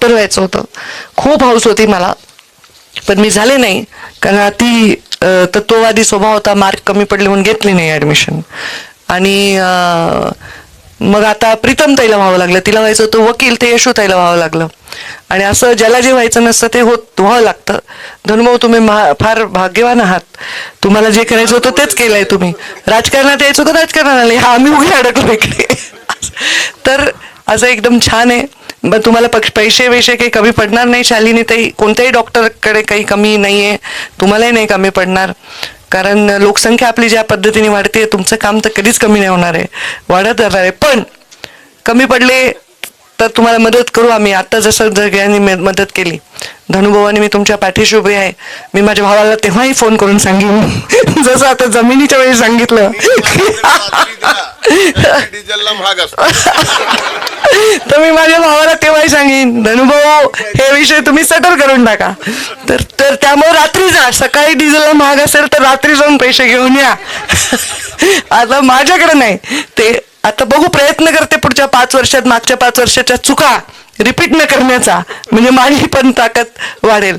Doctor व्हायचं होतं, खूप हौस होती मला, पण मी झाले नाही कारण अति तत्ववादी स्वभाव होता. मार्क कमी पडले म्हणून घेतली नाही ऍडमिशन. आणि मग आता प्रीतम ताईला व्हावं लागलं, तिला व्हायचं होतं वकील, ते यशू ताईला व्हावं लागलं. आणि असं ज्याला जे व्हायचं नसतं ते व्हावं लागतं. धनुभाऊ तुम्ही फार भाग्यवान आहात, तुम्हाला जे करायचं होतं तेच केलंय तुम्ही. राजकारणात यायचं होतं राजकारणात आले, हा आम्ही उघडे अडकलो इकडे. तर असं एकदम छान आहे. मग तुम्हाला पैसे वैसे काही कमी पडणार नाही शालिनी ताई, कोणत्याही डॉक्टरकडे काही कमी नाहीये, तुम्हालाही नाही कमी पडणार. कारण लोकसंख्या आपली ज्या पद्धतीने वाढते, तुमचं काम तर कधीच कमी नाही होणार आहे, वाढत जाणार आहे. पण कमी पडले तर तुम्हाला मदत करू आम्ही. आता जसं सगळ्यांनी मदत केली, धनुभावाने मी तुमच्या पाठीशी उभी आहे. मी माझ्या भावाला तेव्हाही फोन करून सांगेन जसं आता जमिनीच्या वेळी सांगितलं तर मी माझ्या भावाला तेव्हाही सांगेन, धनुभाऊ हे विषय तुम्ही सेटल करून टाका. तर त्यामुळे रात्री जा, सकाळी डिझेलला महाग असेल तर रात्री जाऊन पैसे घेऊन या. आता माझ्याकडे नाही ते, आता बघू, प्रयत्न करते पुढच्या 5 वर्षात मागच्या 5 वर्षाच्या चुका रिपीट न करण्याचा, म्हणजे माझी पण ताकद वाढेल.